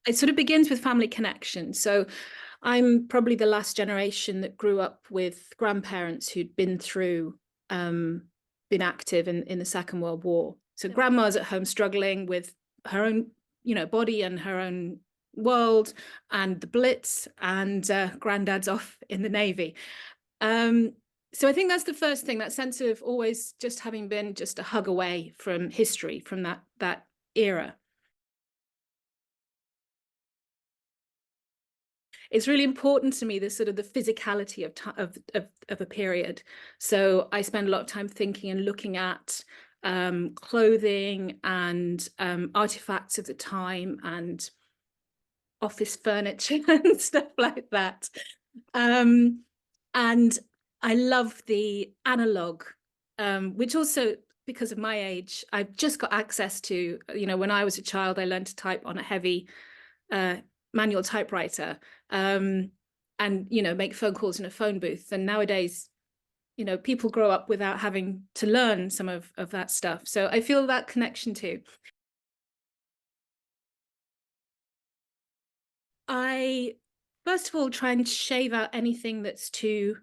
it sort of begins with family connection. So I'm probably the last generation that grew up with grandparents who'd been through, been active in the Second World War. So grandma's at home struggling with her own, body and her own world, and the Blitz, and granddad's off in the Navy. So I think that's the first thing, that sense of always just having been just a hug away from history, from that era. It's really important to me, the sort of the physicality of a period. So I spend a lot of time thinking and looking at clothing and artifacts of the time and office furniture and stuff like that. And I love the analog, which also, because of my age, I've just got access to, when I was a child, I learned to type on a heavy manual typewriter, and make phone calls in a phone booth. And nowadays, people grow up without having to learn some of that stuff. So I feel that connection too. I first of all try and shave out anything that's too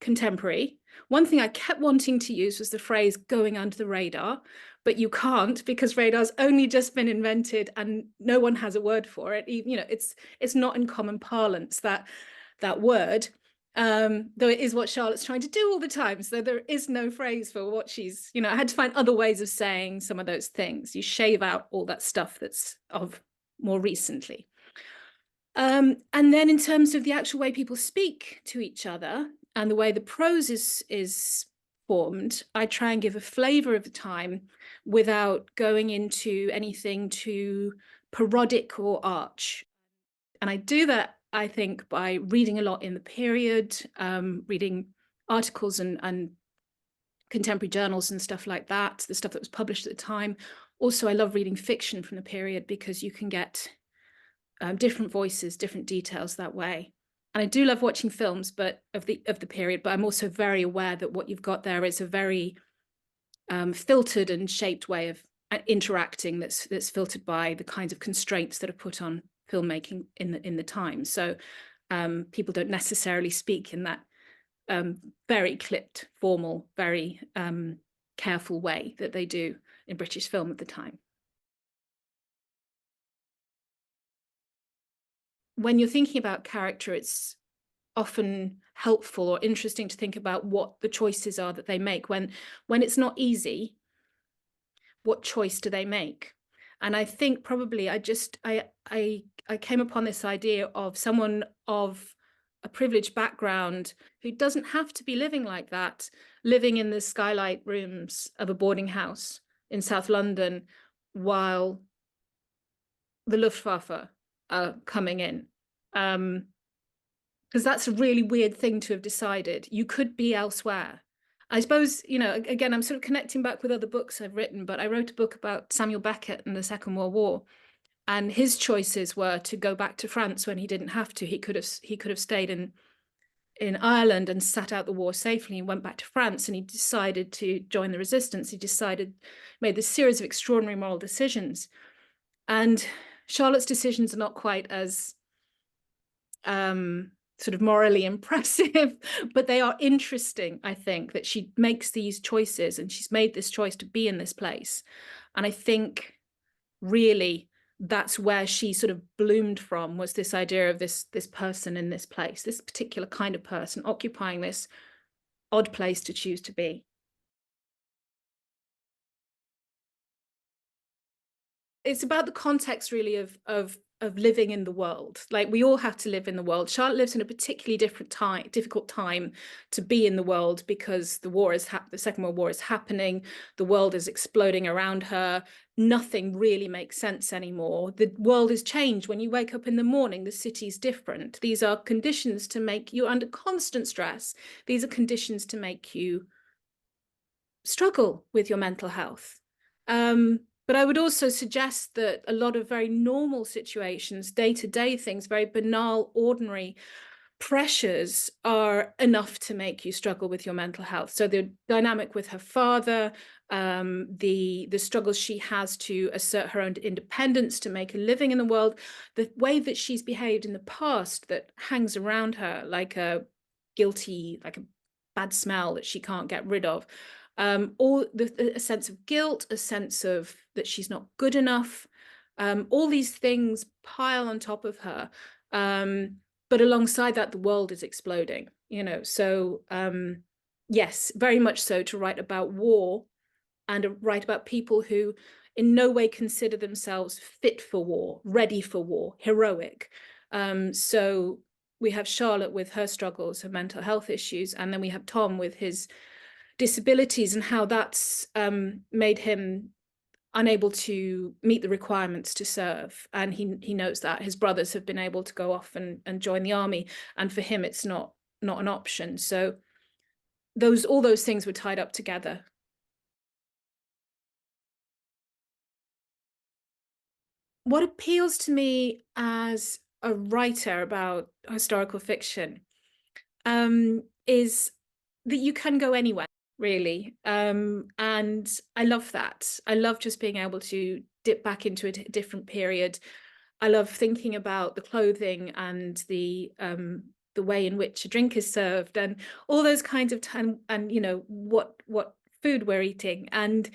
contemporary. One thing I kept wanting to use was the phrase going under the radar, but you can't, because radar's only just been invented and no one has a word for it. It's not in common parlance, that word, though it is what Charlotte's trying to do all the time. So there is no phrase for what she's, I had to find other ways of saying some of those things. You shave out all that stuff that's of more recently. And then in terms of the actual way people speak to each other and the way the prose is formed, I try and give a flavor of the time without going into anything too parodic or arch. And I do that, I think, by reading a lot in the period, reading articles and contemporary journals and stuff like that, the stuff that was published at the time. Also, I love reading fiction from the period because you can get different voices, different details that way. And I do love watching films, but of the period. But I'm also very aware that what you've got there is a very filtered and shaped way of interacting. That's filtered by the kinds of constraints that are put on filmmaking in the time. So people don't necessarily speak in that very clipped, formal, very careful way that they do in British film at the time. When you're thinking about character, it's often helpful or interesting to think about what the choices are that they make. When it's not easy, what choice do they make? And I think probably I came upon this idea of someone of a privileged background who doesn't have to be living like that, living in the skylight rooms of a boarding house in South London while the Luftwaffe are coming in. Because that's a really weird thing to have decided. You could be elsewhere. I suppose, again, I'm sort of connecting back with other books I've written, but I wrote a book about Samuel Beckett and the Second World War. And his choices were to go back to France when he didn't have to. He could have stayed in Ireland and sat out the war safely. He went back to France and he decided to join the resistance. He made this series of extraordinary moral decisions. And Charlotte's decisions are not quite as sort of morally impressive, but they are interesting. I think that she makes these choices, and she's made this choice to be in this place. And I think really that's where she sort of bloomed from, was this idea of this person in this place, this particular kind of person occupying this odd place to choose to be. It's about the context really of living in the world. Like, we all have to live in the world. Charlotte lives in a particularly difficult time to be in the world, because the Second World War is happening. The world is exploding around her. Nothing really makes sense anymore. The world has changed. When you wake up in the morning, the city's different. These are conditions to make you under constant stress. These are conditions to make you struggle with your mental health. But I would also suggest that a lot of very normal situations, day-to-day things, very banal, ordinary pressures are enough to make you struggle with your mental health. So the dynamic with her father, the struggles she has to assert her own independence, to make a living in the world, the way that she's behaved in the past that hangs around her like a bad smell that she can't get rid of. Or a sense of guilt, a sense of that she's not good enough. All these things pile on top of her. But alongside that, the world is exploding, So yes, very much so, to write about war and write about people who in no way consider themselves fit for war, ready for war, heroic. So we have Charlotte with her struggles, her mental health issues, and then we have Tom with his disabilities and how that's made him unable to meet the requirements to serve. And he knows that his brothers have been able to go off and join the army, and for him it's not an option. So all those things were tied up together. What appeals to me as a writer about historical fiction is that you can go anywhere, really. And I love that. I love just being able to dip back into a different period. I love thinking about the clothing and the way in which a drink is served and all those kinds of time, and what food we're eating. And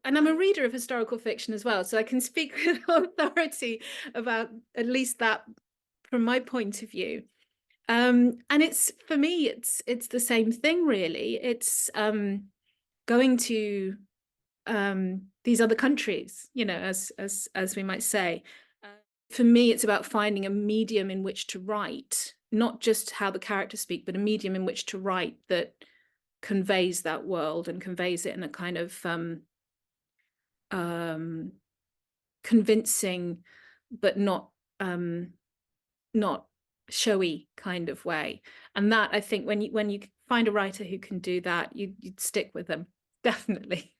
I'm a reader of historical fiction as well, so I can speak with authority about at least that from my point of view. And it's, for me, it's the same thing, really. It's going to these other countries, as we might say. For me, it's about finding a medium in which to write, not just how the characters speak, but a medium in which to write that conveys that world and conveys it in a kind of convincing, but not showy kind of way. And that, I think, when you find a writer who can do that, you'd stick with them, definitely.